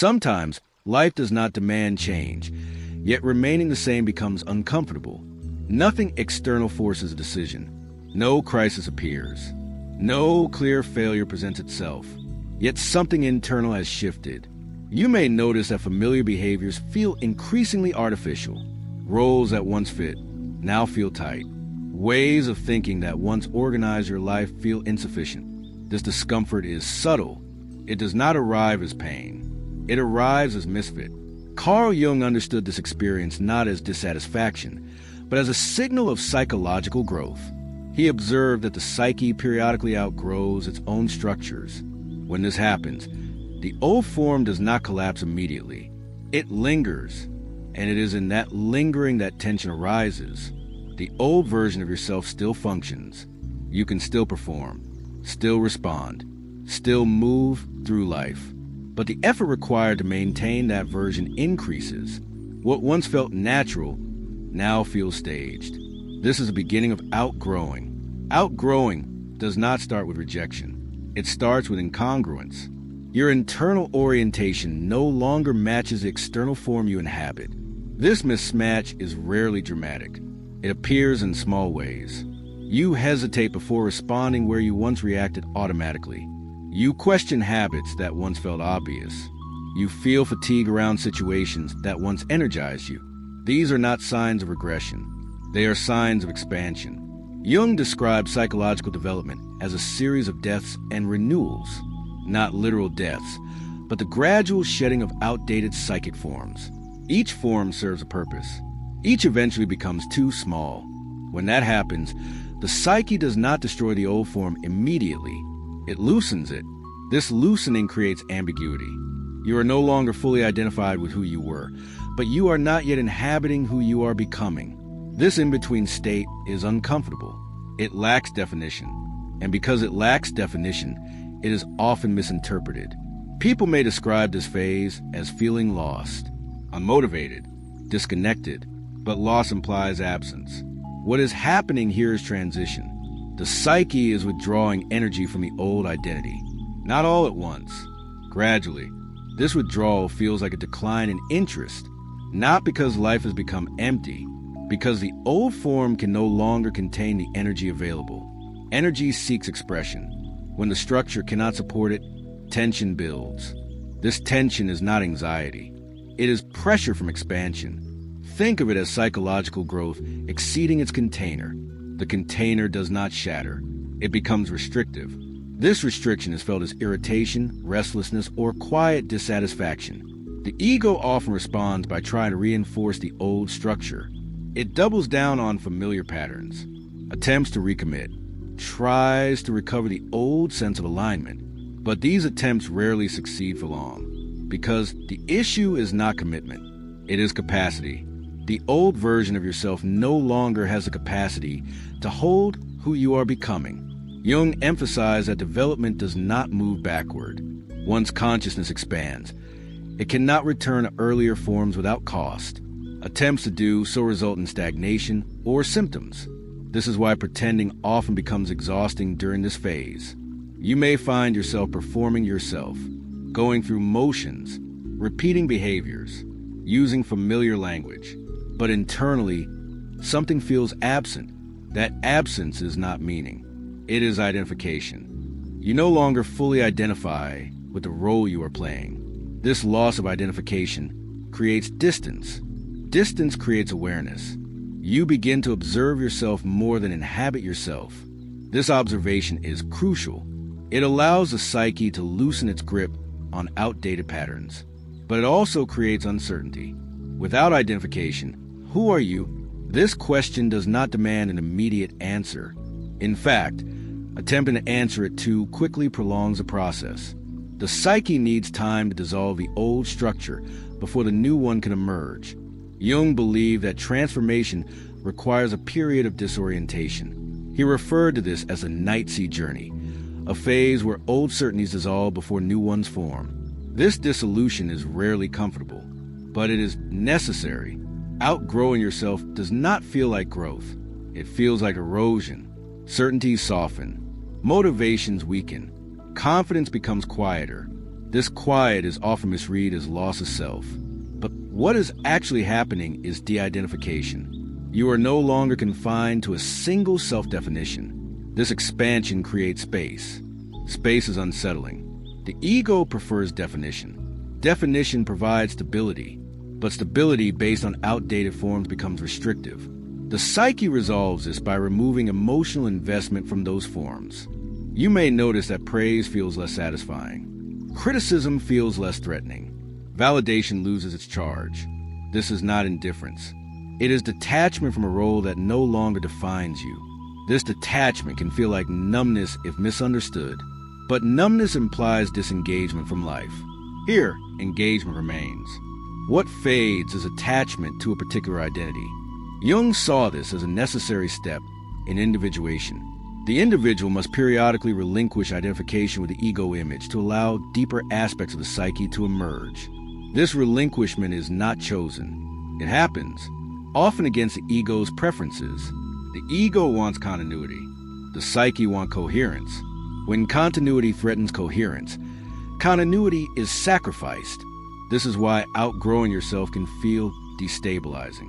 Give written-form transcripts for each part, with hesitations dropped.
Sometimes, life does not demand change, yet remaining the same becomes uncomfortable. Nothing external forces a decision. No crisis appears. No clear failure presents itself. Yet something internal has shifted. You may notice that familiar behaviors feel increasingly artificial. Roles that once fit now feel tight. Ways of thinking that once organized your life feel insufficient. This discomfort is subtle. It does not arrive as pain. It arrives as misfit. Carl Jung understood this experience not as dissatisfaction, but as a signal of psychological growth. He observed that the psyche periodically outgrows its own structures. When this happens, the old form does not collapse immediately. It lingers, and it is in that lingering that tension arises. The old version of yourself still functions. You can still perform, still respond, still move through life. But the effort required to maintain that version increases. What once felt natural now feels staged. This is the beginning of outgrowing. Outgrowing does not start with rejection. It starts with incongruence. Your internal orientation no longer matches the external form you inhabit. This mismatch is rarely dramatic. It appears in small ways. You hesitate before responding where you once reacted automatically. You question habits that once felt obvious. You feel fatigue around situations that once energized you. These are not signs of regression. They are signs of expansion. Jung described psychological development as a series of deaths and renewals, not literal deaths, but the gradual shedding of outdated psychic forms. Each form serves a purpose. Each eventually becomes too small. When that happens, the psyche does not destroy the old form immediately. It loosens it. This loosening creates ambiguity. You are no longer fully identified with who you were, but you are not yet inhabiting who you are becoming. This in-between state is uncomfortable. It lacks definition. And because it lacks definition, it is often misinterpreted. People may describe this phase as feeling lost, unmotivated, disconnected, but loss implies absence. What is happening here is transition. The psyche is withdrawing energy from the old identity. Not all at once. Gradually. This withdrawal feels like a decline in interest, not because life has become empty, because the old form can no longer contain the energy available. Energy seeks expression. When the structure cannot support it, tension builds. This tension is not anxiety. It is pressure from expansion. Think of it as psychological growth exceeding its container. The container does not shatter. It becomes restrictive. This restriction is felt as irritation, restlessness, or quiet dissatisfaction. The ego often responds by trying to reinforce the old structure. It doubles down on familiar patterns, attempts to recommit, tries to recover the old sense of alignment. But these attempts rarely succeed for long, because the issue is not commitment. It is capacity. The old version of yourself no longer has the capacity to hold who you are becoming. Jung emphasized that development does not move backward. Once consciousness expands, it cannot return to earlier forms without cost. Attempts to do so result in stagnation or symptoms. This is why pretending often becomes exhausting during this phase. You may find yourself performing yourself, going through motions, repeating behaviors, using familiar language. But internally, something feels absent. That absence is not meaning. It is identification. You no longer fully identify with the role you are playing. This loss of identification creates distance. Distance creates awareness. You begin to observe yourself more than inhabit yourself. This observation is crucial. It allows the psyche to loosen its grip on outdated patterns. But it also creates uncertainty. Without identification, who are you? This question does not demand an immediate answer. In fact, attempting to answer it too quickly prolongs the process. The psyche needs time to dissolve the old structure before the new one can emerge. Jung believed that transformation requires a period of disorientation. He referred to this as a night sea journey, a phase where old certainties dissolve before new ones form. This dissolution is rarely comfortable, but it is necessary. Outgrowing yourself does not feel like growth. It feels like erosion. Certainties soften. Motivations weaken. Confidence becomes quieter. This quiet is often misread as loss of self. But what is actually happening is de-identification. You are no longer confined to a single self-definition. This expansion creates space. Space is unsettling. The ego prefers definition. Definition provides stability, but stability based on outdated forms becomes restrictive. The psyche resolves this by removing emotional investment from those forms. You may notice that praise feels less satisfying. Criticism feels less threatening. Validation loses its charge. This is not indifference. It is detachment from a role that no longer defines you. This detachment can feel like numbness if misunderstood, but numbness implies disengagement from life. Here, engagement remains. What fades is attachment to a particular identity. Jung saw this as a necessary step in individuation. The individual must periodically relinquish identification with the ego image to allow deeper aspects of the psyche to emerge. This relinquishment is not chosen. It happens, often against the ego's preferences. The ego wants continuity. The psyche wants coherence. When continuity threatens coherence, continuity is sacrificed. This is why outgrowing yourself can feel destabilizing.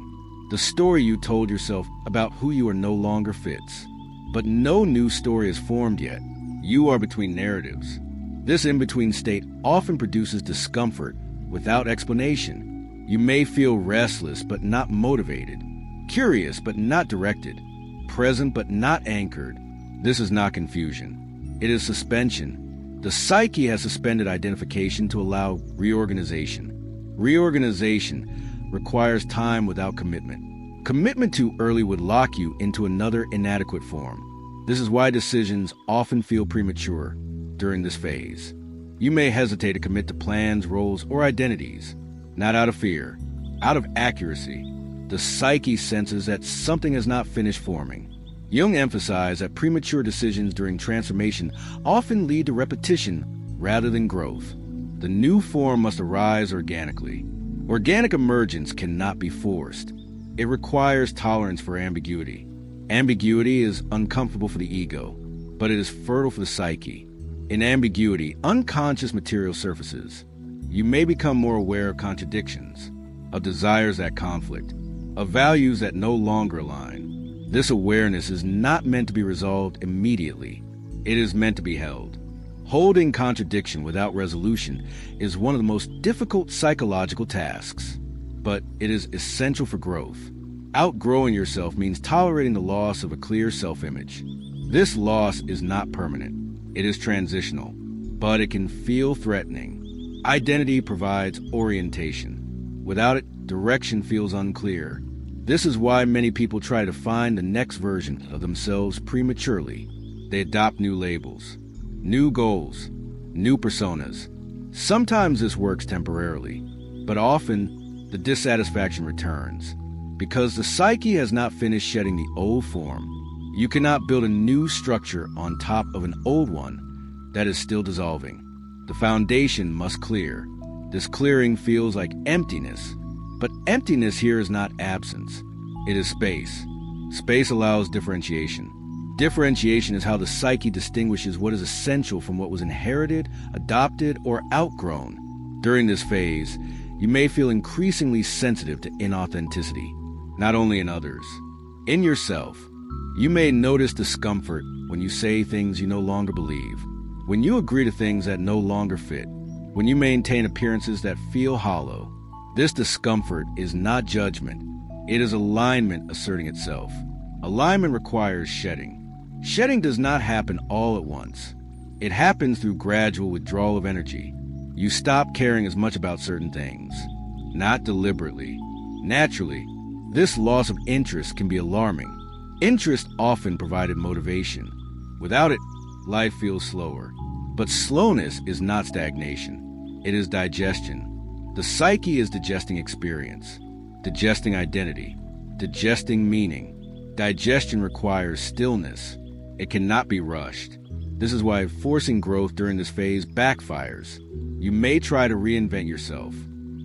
The story you told yourself about who you are no longer fits. But no new story is formed yet. You are between narratives. This in-between state often produces discomfort without explanation. You may feel restless but not motivated, curious but not directed, present but not anchored. This is not confusion. It is suspension. The psyche has suspended identification to allow reorganization. Reorganization requires time without commitment. Commitment too early would lock you into another inadequate form. This is why decisions often feel premature during this phase. You may hesitate to commit to plans, roles, or identities, not out of fear, out of accuracy. The psyche senses that something is not finished forming. Jung emphasized that premature decisions during transformation often lead to repetition rather than growth. The new form must arise organically. Organic emergence cannot be forced. It requires tolerance for ambiguity. Ambiguity is uncomfortable for the ego, but it is fertile for the psyche. In ambiguity, unconscious material surfaces. You may become more aware of contradictions, of desires that conflict, of values that no longer align. This awareness is not meant to be resolved immediately. It is meant to be held. Holding contradiction without resolution is one of the most difficult psychological tasks, but it is essential for growth. Outgrowing yourself means tolerating the loss of a clear self-image. This loss is not permanent. It is transitional, but it can feel threatening. Identity provides orientation. Without it, direction feels unclear. This is why many people try to find the next version of themselves prematurely. They adopt new labels, new goals, new personas. Sometimes this works temporarily, but often the dissatisfaction returns. Because the psyche has not finished shedding the old form, you cannot build a new structure on top of an old one that is still dissolving. The foundation must clear. This clearing feels like emptiness, but emptiness here is not absence. It is space. Space allows differentiation. Differentiation is how the psyche distinguishes what is essential from what was inherited, adopted, or outgrown. During this phase, you may feel increasingly sensitive to inauthenticity, not only in others, in yourself. You may notice discomfort when you say things you no longer believe, when you agree to things that no longer fit, when you maintain appearances that feel hollow. This discomfort is not judgment. It is alignment asserting itself. Alignment requires shedding. Shedding does not happen all at once. It happens through gradual withdrawal of energy. You stop caring as much about certain things, not deliberately. Naturally, this loss of interest can be alarming. Interest often provided motivation. Without it, life feels slower. But slowness is not stagnation. It is digestion. The psyche is digesting experience, digesting identity, digesting meaning. Digestion requires stillness. It cannot be rushed. This is why forcing growth during this phase backfires. You may try to reinvent yourself,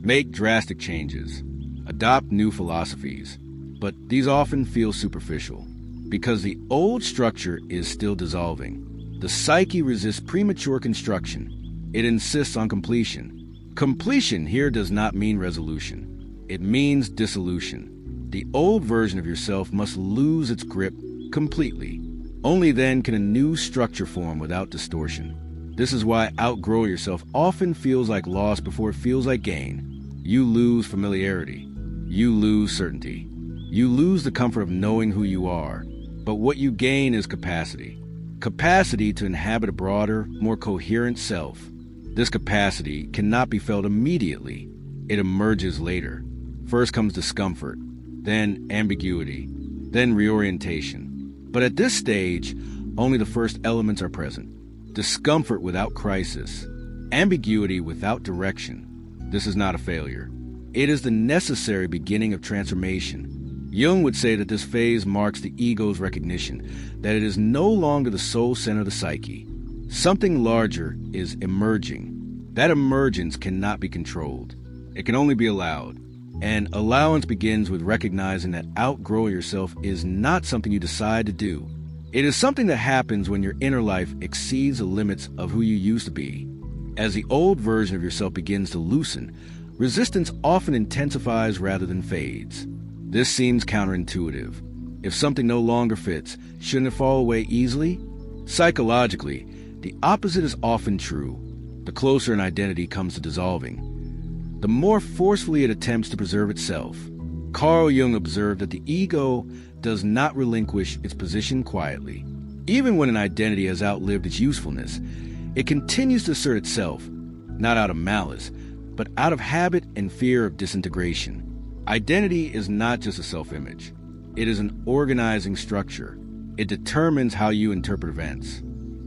make drastic changes, adopt new philosophies, but these often feel superficial because the old structure is still dissolving. The psyche resists premature construction. It insists on completion. Completion here does not mean resolution. It means dissolution. The old version of yourself must lose its grip completely. Only then can a new structure form without distortion. This is why outgrow yourself often feels like loss before it feels like gain. You lose familiarity. You lose certainty. You lose the comfort of knowing who you are. But what you gain is capacity. Capacity to inhabit a broader, more coherent self. This capacity cannot be felt immediately. It emerges later. First comes discomfort, then ambiguity, then reorientation. But at this stage, only the first elements are present. Discomfort without crisis, ambiguity without direction. This is not a failure. It is the necessary beginning of transformation. Jung would say that this phase marks the ego's recognition that it is no longer the sole center of the psyche. Something larger is emerging. That emergence cannot be controlled. It can only be allowed. And allowance begins with recognizing that outgrow yourself is not something you decide to do. It is something that happens when your inner life exceeds the limits of who you used to be. As the old version of yourself begins to loosen, resistance often intensifies rather than fades. This seems counterintuitive. If something no longer fits, shouldn't it fall away easily? Psychologically, the opposite is often true. The closer an identity comes to dissolving, the more forcefully it attempts to preserve itself. Carl Jung observed that the ego does not relinquish its position quietly. Even when an identity has outlived its usefulness, it continues to assert itself, not out of malice, but out of habit and fear of disintegration. Identity is not just a self-image. It is an organizing structure. It determines how you interpret events,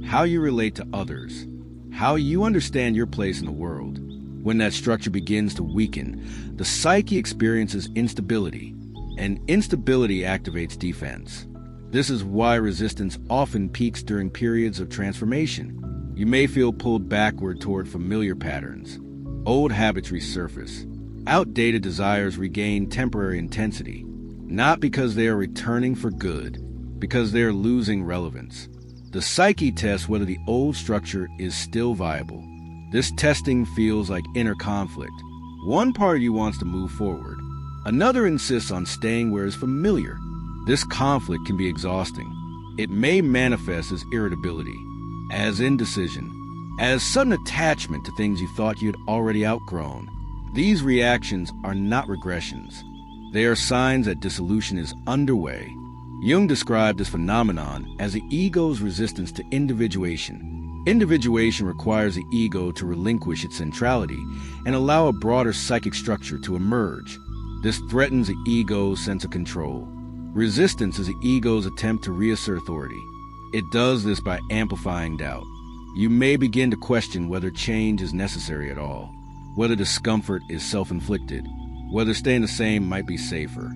how you relate to others, how you understand your place in the world. When that structure begins to weaken, the psyche experiences instability, and instability activates defense. This is why resistance often peaks during periods of transformation. You may feel pulled backward toward familiar patterns. Old habits resurface. Outdated desires regain temporary intensity, not because they are returning for good, because they are losing relevance. The psyche tests whether the old structure is still viable. This testing feels like inner conflict. One part of you wants to move forward. Another insists on staying where it's familiar. This conflict can be exhausting. It may manifest as irritability, as indecision, as sudden attachment to things you thought you had already outgrown. These reactions are not regressions. They are signs that dissolution is underway. Jung described this phenomenon as the ego's resistance to individuation. Individuation requires the ego to relinquish its centrality and allow a broader psychic structure to emerge. This threatens the ego's sense of control. Resistance is the ego's attempt to reassert authority. It does this by amplifying doubt. You may begin to question whether change is necessary at all, whether discomfort is self-inflicted, whether staying the same might be safer.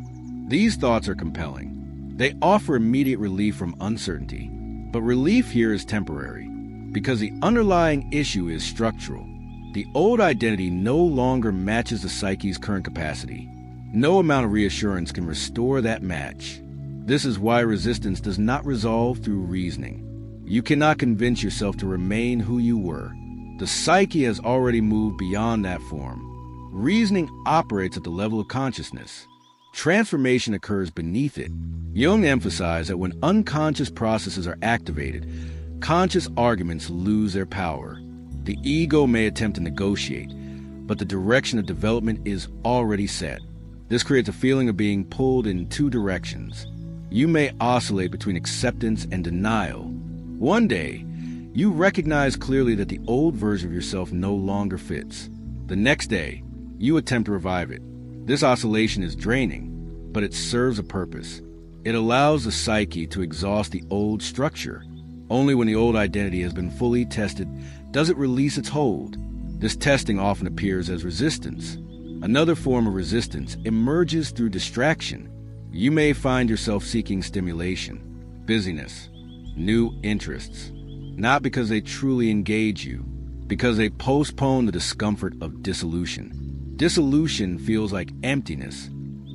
These thoughts are compelling. They offer immediate relief from uncertainty, but relief here is temporary, because the underlying issue is structural. The old identity no longer matches the psyche's current capacity. No amount of reassurance can restore that match. This is why resistance does not resolve through reasoning. You cannot convince yourself to remain who you were. The psyche has already moved beyond that form. Reasoning operates at the level of consciousness. Transformation occurs beneath it. Jung emphasized that when unconscious processes are activated, conscious arguments lose their power. The ego may attempt to negotiate, but the direction of development is already set. This creates a feeling of being pulled in two directions. You may oscillate between acceptance and denial. One day, you recognize clearly that the old version of yourself no longer fits. The next day, you attempt to revive it. This oscillation is draining, but it serves a purpose. It allows the psyche to exhaust the old structure. Only when the old identity has been fully tested does it release its hold. This testing often appears as resistance. Another form of resistance emerges through distraction. You may find yourself seeking stimulation, busyness, new interests, not because they truly engage you, because they postpone the discomfort of dissolution. Dissolution feels like emptiness,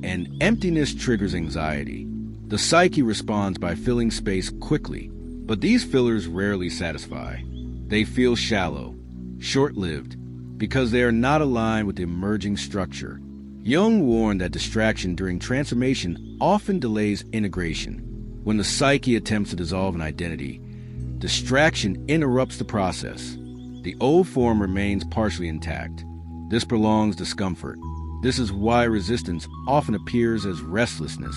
and emptiness triggers anxiety. The psyche responds by filling space quickly, but these fillers rarely satisfy. They feel shallow. short-lived, because they are not aligned with the emerging structure. Jung warned that distraction during transformation often delays integration. When the psyche attempts to dissolve an identity, distraction interrupts the process. The old form remains partially intact. This prolongs discomfort. This is why resistance often appears as restlessness.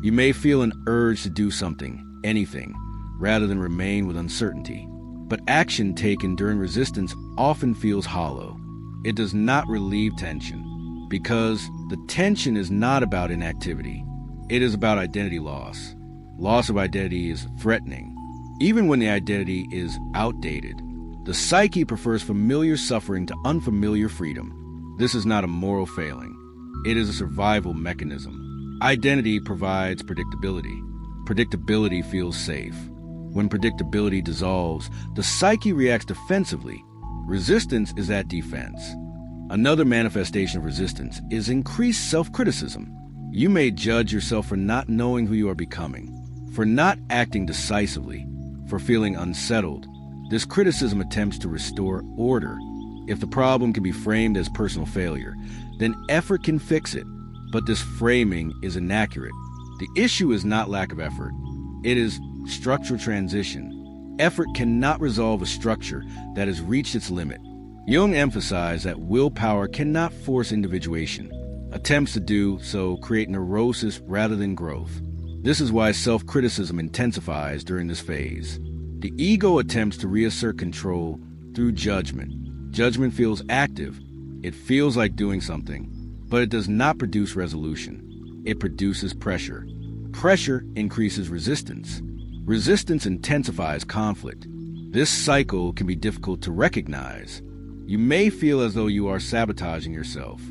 You may feel an urge to do something, anything, rather than remain with uncertainty. But action taken during resistance often feels hollow. It does not relieve tension, because the tension is not about inactivity. It is about identity loss. Loss of identity is threatening, even when the identity is outdated. The psyche prefers familiar suffering to unfamiliar freedom. This is not a moral failing. It is a survival mechanism. Identity provides predictability. Predictability feels safe. When predictability dissolves, the psyche reacts defensively. Resistance is that defense. Another manifestation of resistance is increased self-criticism. You may judge yourself for not knowing who you are becoming, for not acting decisively, for feeling unsettled. This criticism attempts to restore order. If the problem can be framed as personal failure, then effort can fix it. But this framing is inaccurate. The issue is not lack of effort. It is structural transition. Effort cannot resolve a structure that has reached its limit. Jung emphasized that willpower cannot force individuation. Attempts to do so create neurosis rather than growth. This is why self-criticism intensifies during this phase. The ego attempts to reassert control through judgment. Judgment feels active. It feels like doing something, but it does not produce resolution. It produces pressure. Pressure increases resistance. Resistance intensifies conflict. This cycle can be difficult to recognize. You may feel as though you are sabotaging yourself,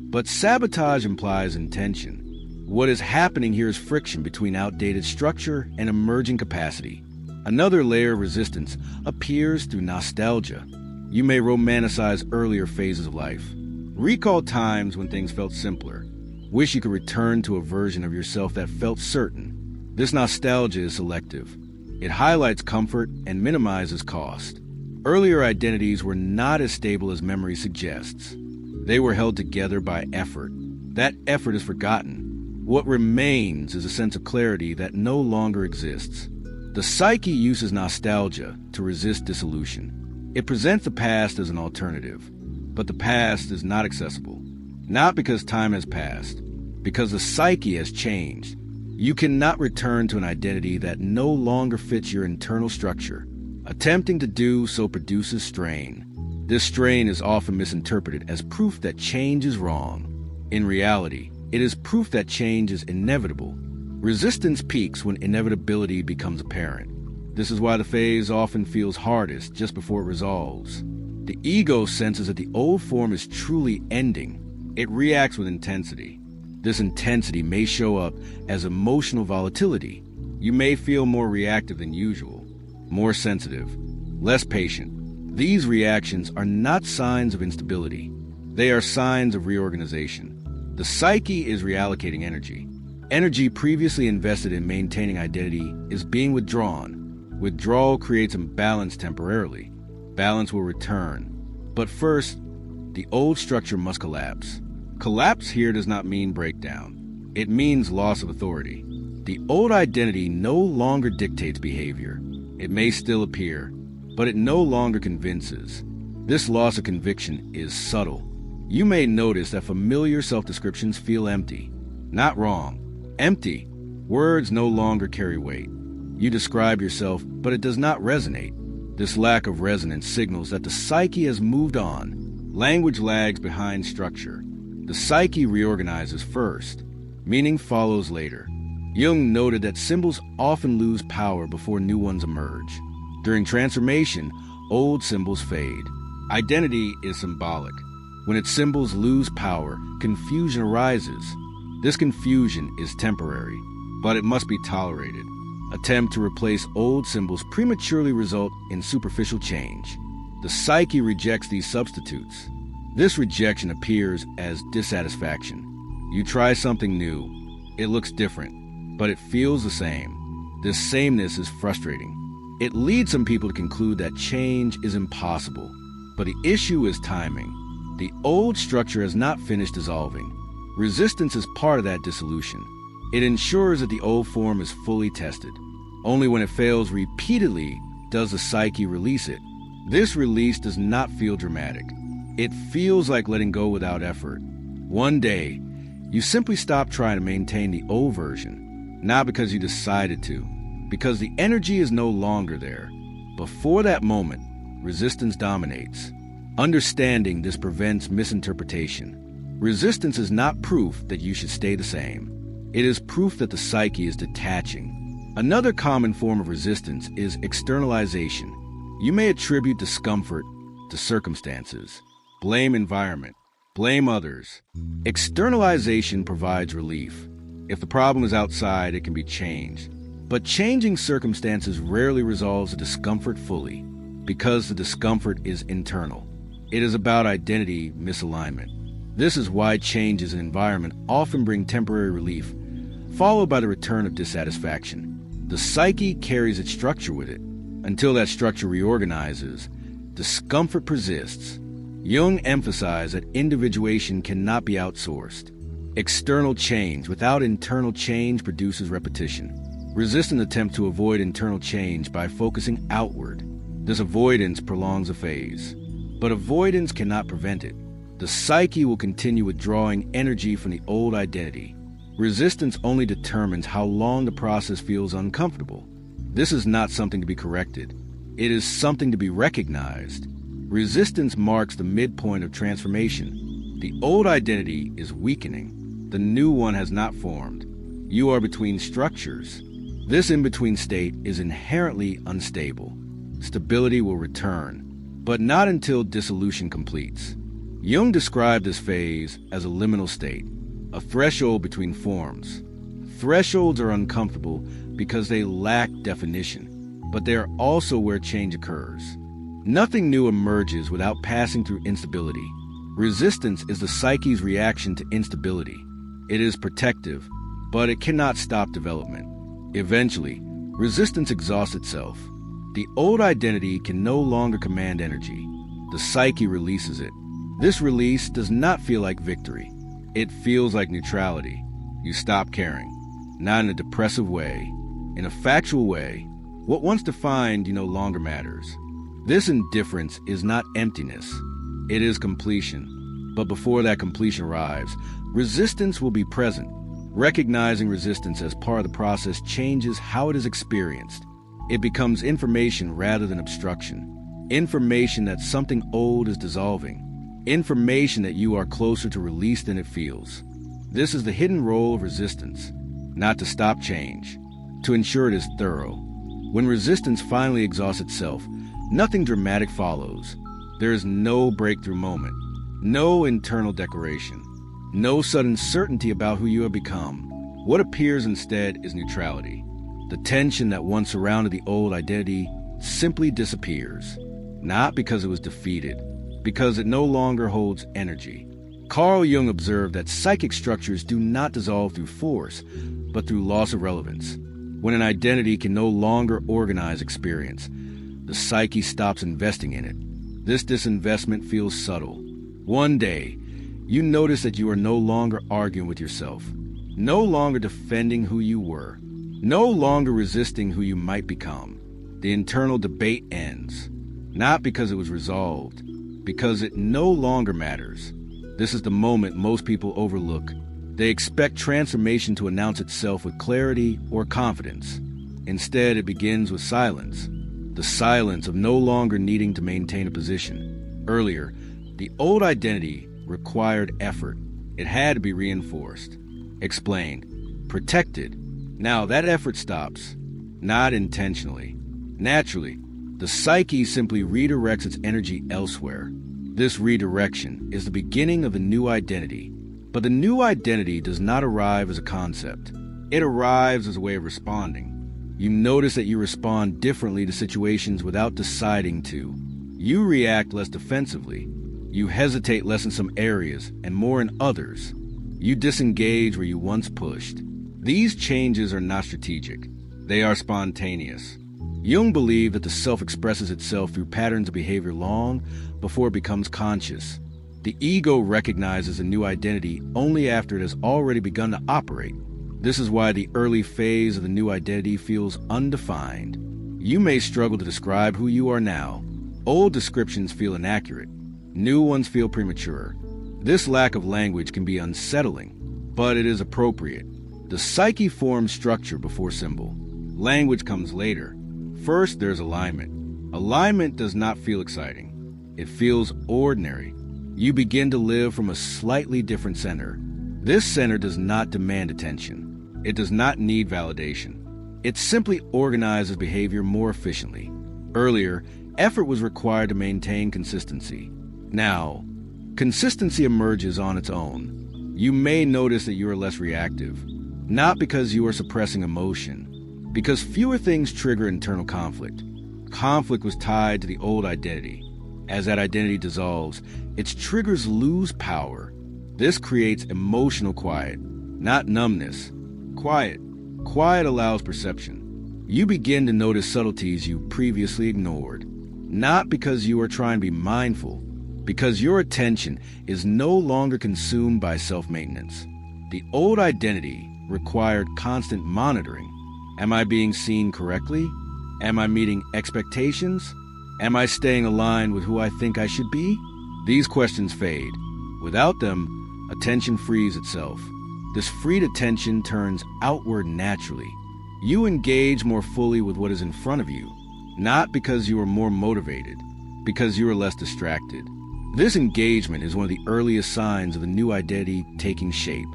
but sabotage implies intention. What is happening here is friction between outdated structure and emerging capacity. Another layer of resistance appears through nostalgia. You may romanticize earlier phases of life. Recall times when things felt simpler. Wish you could return to a version of yourself that felt certain. This nostalgia is selective. It highlights comfort and minimizes cost. Earlier identities were not as stable as memory suggests. They were held together by effort. That effort is forgotten. What remains is a sense of clarity that no longer exists. The psyche uses nostalgia to resist dissolution. It presents the past as an alternative, but the past is not accessible. Not because time has passed, because the psyche has changed. You cannot return to an identity that no longer fits your internal structure. Attempting to do so produces strain. This strain is often misinterpreted as proof that change is wrong. In reality, it is proof that change is inevitable. Resistance peaks when inevitability becomes apparent. This is why the phase often feels hardest just before it resolves. The ego senses that the old form is truly ending. It reacts with intensity. This intensity may show up as emotional volatility. You may feel more reactive than usual, more sensitive, less patient. These reactions are not signs of instability. They are signs of reorganization. The psyche is reallocating energy. Energy previously invested in maintaining identity is being withdrawn. Withdrawal creates imbalance temporarily. Balance will return. But first, the old structure must collapse. Collapse here does not mean breakdown. It means loss of authority. The old identity no longer dictates behavior. It may still appear, but it no longer convinces. This loss of conviction is subtle. You may notice that familiar self-descriptions feel empty. Not wrong. Empty. Words no longer carry weight. You describe yourself, but it does not resonate. This lack of resonance signals that the psyche has moved on. Language lags behind structure. The psyche reorganizes first. Meaning follows later. Jung noted that symbols often lose power before new ones emerge. During transformation, old symbols fade. Identity is symbolic. When its symbols lose power, confusion arises. This confusion is temporary, but it must be tolerated. Attempt to replace old symbols prematurely result in superficial change. The psyche rejects these substitutes. This rejection appears as dissatisfaction. You try something new. It looks different, but it feels the same. This sameness is frustrating. It leads some people to conclude that change is impossible. But the issue is timing. The old structure has not finished dissolving. Resistance is part of that dissolution. It ensures that the old form is fully tested. Only when it fails repeatedly does the psyche release it. This release does not feel dramatic. It feels like letting go without effort. One day, you simply stop trying to maintain the old version, not because you decided to, because the energy is no longer there. Before that moment, resistance dominates. Understanding this prevents misinterpretation. Resistance is not proof that you should stay the same. It is proof that the psyche is detaching. Another common form of resistance is externalization. You may attribute discomfort to circumstances, blame environment, blame others. Externalization provides relief. If the problem is outside, it can be changed. But changing circumstances rarely resolves the discomfort fully, because the discomfort is internal. It is about identity misalignment. This is why changes in environment often bring temporary relief, followed by the return of dissatisfaction. The psyche carries its structure with it. Until that structure reorganizes, discomfort persists. Jung emphasized that individuation cannot be outsourced. External change without internal change produces repetition. Resistance attempts to avoid internal change by focusing outward. This avoidance prolongs a phase, but avoidance cannot prevent it. The psyche will continue withdrawing energy from the old identity. Resistance only determines how long the process feels uncomfortable. This is not something to be corrected. It is something to be recognized. Resistance marks the midpoint of transformation. The old identity is weakening. The new one has not formed. You are between structures. This in-between state is inherently unstable. Stability will return, but not until dissolution completes. Jung described this phase as a liminal state, a threshold between forms. Thresholds are uncomfortable because they lack definition, but they are also where change occurs. Nothing new emerges without passing through instability. Resistance is the psyche's reaction to instability. It is protective, but it cannot stop development. Eventually, resistance exhausts itself. The old identity can no longer command energy. The psyche releases it. This release does not feel like victory. It feels like neutrality. You stop caring. Not in a depressive way. In a factual way. What once defined you no longer matters. This indifference is not emptiness. It is completion. But before that completion arrives, resistance will be present. Recognizing resistance as part of the process changes how it is experienced. It becomes information rather than obstruction. Information that something old is dissolving. Information that you are closer to release than it feels. This is the hidden role of resistance. Not to stop change, to ensure it is thorough. When resistance finally exhausts itself, nothing dramatic follows. There is no breakthrough moment, no internal declaration, no sudden certainty about who you have become. What appears instead is neutrality. The tension that once surrounded the old identity simply disappears, not because it was defeated, because it no longer holds energy. Carl Jung observed that psychic structures do not dissolve through force, but through loss of relevance. When an identity can no longer organize experience, the psyche stops investing in it. This disinvestment feels subtle. One day, you notice that you are no longer arguing with yourself, no longer defending who you were, no longer resisting who you might become. The internal debate ends, not because it was resolved, because it no longer matters. This is the moment most people overlook. They expect transformation to announce itself with clarity or confidence. Instead, it begins with silence. The silence of no longer needing to maintain a position. Earlier, the old identity required effort. It had to be reinforced, explained, protected. Now that effort stops, not intentionally. Naturally, the psyche simply redirects its energy elsewhere. This redirection is the beginning of a new identity. But the new identity does not arrive as a concept. It arrives as a way of responding. You notice that you respond differently to situations without deciding to. You react less defensively. You hesitate less in some areas and more in others. You disengage where you once pushed. These changes are not strategic. They are spontaneous. Jung believed that the self expresses itself through patterns of behavior long before it becomes conscious. The ego recognizes a new identity only after it has already begun to operate. This is why the early phase of the new identity feels undefined. You may struggle to describe who you are now. Old descriptions feel inaccurate. New ones feel premature. This lack of language can be unsettling, but it is appropriate. The psyche forms structure before symbol. Language comes later. First, there's alignment. Alignment does not feel exciting. It feels ordinary. You begin to live from a slightly different center. This center does not demand attention. It does not need validation. It simply organizes behavior more efficiently. Earlier, effort was required to maintain consistency. Now, consistency emerges on its own. You may notice that you are less reactive, not because you are suppressing emotion, because fewer things trigger internal conflict. Conflict was tied to the old identity. As that identity dissolves, its triggers lose power. This creates emotional quiet, not numbness. Quiet. Quiet allows perception. You begin to notice subtleties you previously ignored, not because you are trying to be mindful, because your attention is no longer consumed by self-maintenance. The old identity required constant monitoring. Am I being seen correctly? Am I meeting expectations? Am I staying aligned with who I think I should be? These questions fade. Without them, attention frees itself. This freed attention turns outward naturally. You engage more fully with what is in front of you, not because you are more motivated, because you are less distracted. This engagement is one of the earliest signs of the new identity taking shape.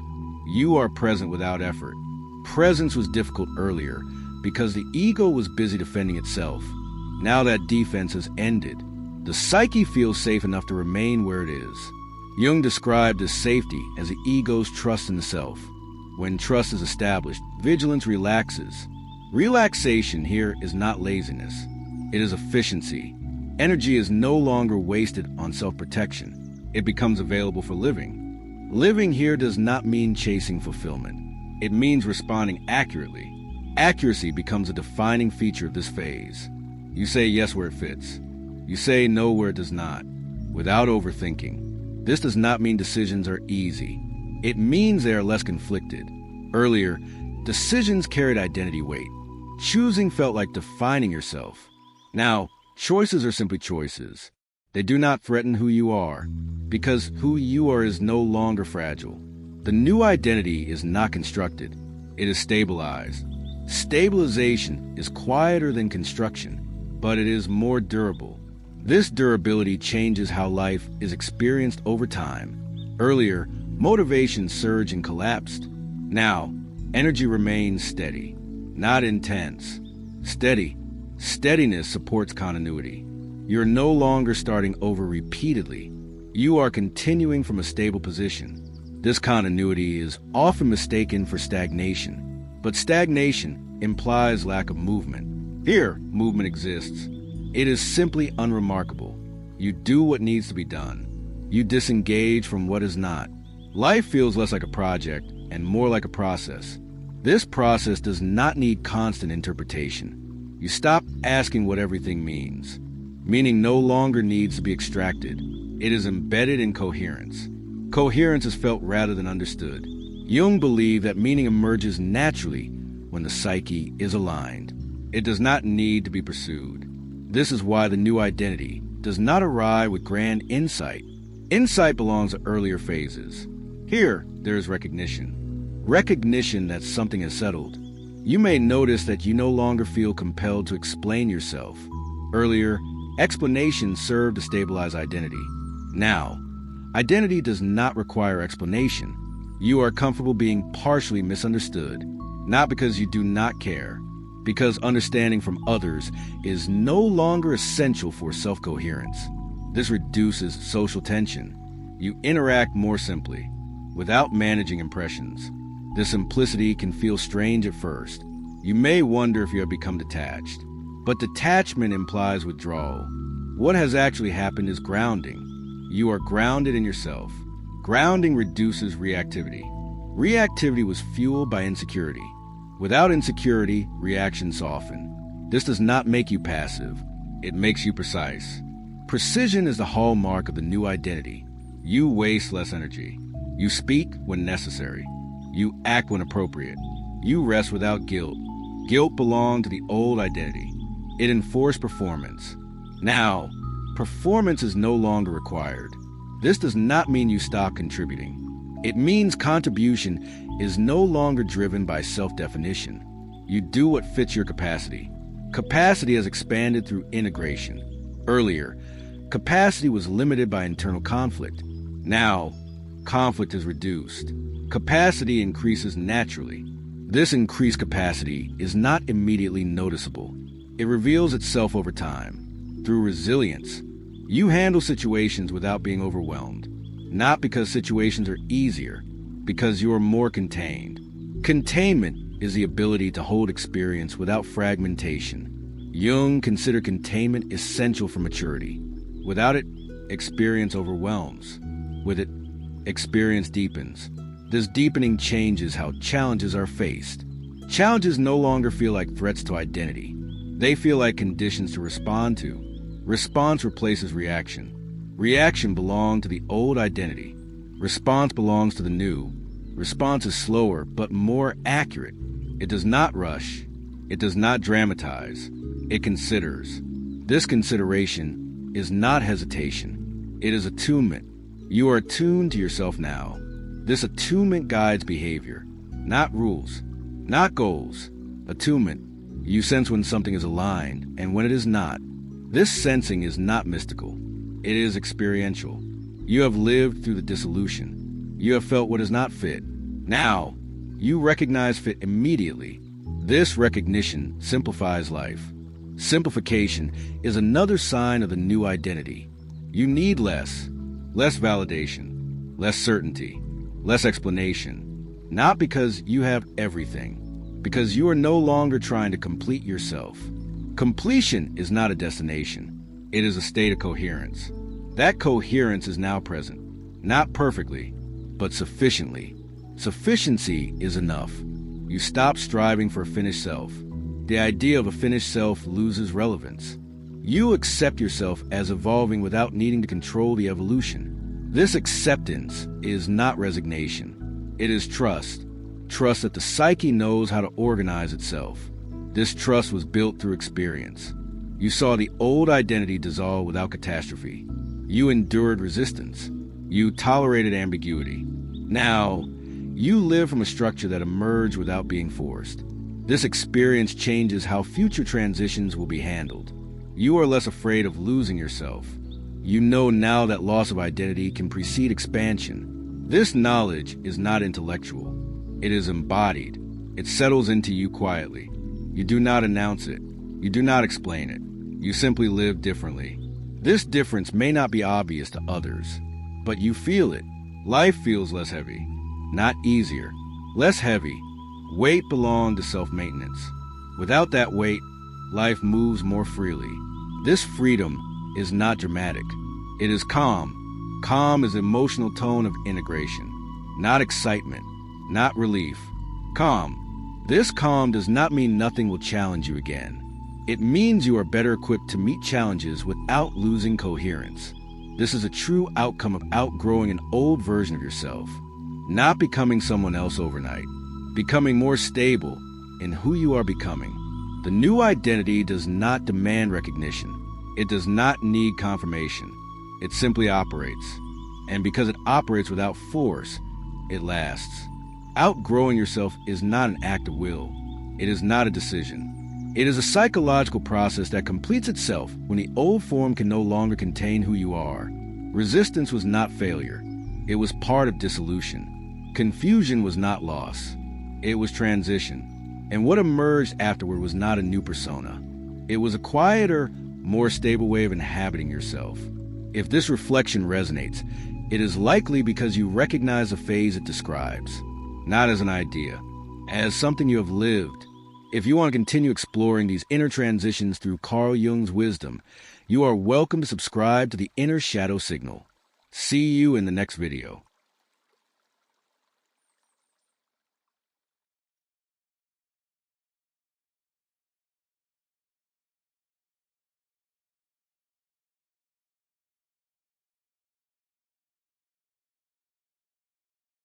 You are present without effort. Presence was difficult earlier because the ego was busy defending itself. Now that defense has ended. The psyche feels safe enough to remain where it is. Jung described this safety as the ego's trust in the self. When trust is established, vigilance relaxes. Relaxation here is not laziness. It is efficiency. Energy is no longer wasted on self-protection. It becomes available for living. Living here does not mean chasing fulfillment. It means responding accurately. Accuracy becomes a defining feature of this phase. You say yes where it fits. You say no where it does not, without overthinking. This does not mean decisions are easy. It means they are less conflicted. Earlier, decisions carried identity weight. Choosing felt like defining yourself. Now, choices are simply choices. They do not threaten who you are, because who you are is no longer fragile. The new identity is not constructed. It is stabilized. Stabilization is quieter than construction, but it is more durable. This durability changes how life is experienced over time. Earlier, motivation surged and collapsed. Now, energy remains steady, not intense. Steady. Steadiness supports continuity. You're no longer starting over repeatedly. You are continuing from a stable position. This continuity is often mistaken for stagnation, but stagnation implies lack of movement. Here, movement exists. It is simply unremarkable. You do what needs to be done. You disengage from what is not. Life feels less like a project and more like a process. This process does not need constant interpretation. You stop asking what everything means. Meaning no longer needs to be extracted. It is embedded in coherence. Coherence is felt rather than understood. Jung believed that meaning emerges naturally when the psyche is aligned. It does not need to be pursued. This is why the new identity does not arrive with grand insight. Insight belongs to earlier phases. Here, there is recognition. Recognition that something has settled. You may notice that you no longer feel compelled to explain yourself. Earlier, explanation served to stabilize identity. Now, identity does not require explanation. You are comfortable being partially misunderstood, not because you do not care, because understanding from others is no longer essential for self-coherence. This reduces social tension. You interact more simply, without managing impressions. This simplicity can feel strange at first. You may wonder if you have become detached, but detachment implies withdrawal. What has actually happened is grounding. You are grounded in yourself. Grounding reduces reactivity. Reactivity was fueled by insecurity. Without insecurity, reactions soften. This does not make you passive. It makes you precise. Precision is the hallmark of the new identity. You waste less energy. You speak when necessary. You act when appropriate. You rest without guilt. Guilt belonged to the old identity. It enforced performance. Now, performance is no longer required. This does not mean you stop contributing. It means contribution is no longer driven by self-definition. You do what fits your capacity. Capacity has expanded through integration. Earlier, capacity was limited by internal conflict. Now, conflict is reduced. Capacity increases naturally. This increased capacity is not immediately noticeable. It reveals itself over time. Through resilience, you handle situations without being overwhelmed. Not because situations are easier, because you are more contained. Containment is the ability to hold experience without fragmentation. Jung considered containment essential for maturity. Without it, experience overwhelms. With it, experience deepens. This deepening changes how challenges are faced. Challenges no longer feel like threats to identity. They feel like conditions to respond to. Response replaces reaction. Reaction belonged to the old identity. Response belongs to the new. Response is slower, but more accurate. It does not rush. It does not dramatize. It considers. This consideration is not hesitation. It is attunement. You are attuned to yourself now. This attunement guides behavior, not rules, not goals. Attunement. You sense when something is aligned and when it is not. This sensing is not mystical. It is experiential. You have lived through the dissolution. You have felt what is not fit. Now, you recognize fit immediately. This recognition simplifies life. Simplification is another sign of the new identity. You need less validation, less certainty, less explanation. Not because you have everything, because you are no longer trying to complete yourself. Completion is not a destination. It is a state of coherence. That coherence is now present, not perfectly, but sufficiently. Sufficiency is enough. You stop striving for a finished self. The idea of a finished self loses relevance. You accept yourself as evolving without needing to control the evolution. This acceptance is not resignation. It is trust. Trust that the psyche knows how to organize itself. This trust was built through experience. You saw the old identity dissolve without catastrophe. You endured resistance. You tolerated ambiguity. Now, you live from a structure that emerged without being forced. This experience changes how future transitions will be handled. You are less afraid of losing yourself. You know now that loss of identity can precede expansion. This knowledge is not intellectual. It is embodied. It settles into you quietly. You do not announce it. You do not explain it. You simply live differently. This difference may not be obvious to others, but you feel it. Life feels less heavy, not easier, less heavy. Weight belongs to self-maintenance. Without that weight, life moves more freely. This freedom is not dramatic. It is calm. Calm is the emotional tone of integration, not excitement, not relief. Calm. This calm does not mean nothing will challenge you again. It means you are better equipped to meet challenges without losing coherence. This is a true outcome of outgrowing an old version of yourself, not becoming someone else overnight, becoming more stable in who you are becoming. The new identity does not demand recognition. It does not need confirmation. It simply operates. And because it operates without force, it lasts. Outgrowing yourself is not an act of will. It is not a decision. It is a psychological process that completes itself when the old form can no longer contain who you are. Resistance was not failure. It was part of dissolution. Confusion was not loss. It was transition. And what emerged afterward was not a new persona. It was a quieter, more stable way of inhabiting yourself. If this reflection resonates, it is likely because you recognize the phase it describes, not as an idea, as something you have lived. If you want to continue exploring these inner transitions through Carl Jung's wisdom, you are welcome to subscribe to the Inner Shadow Signal. See you in the next video.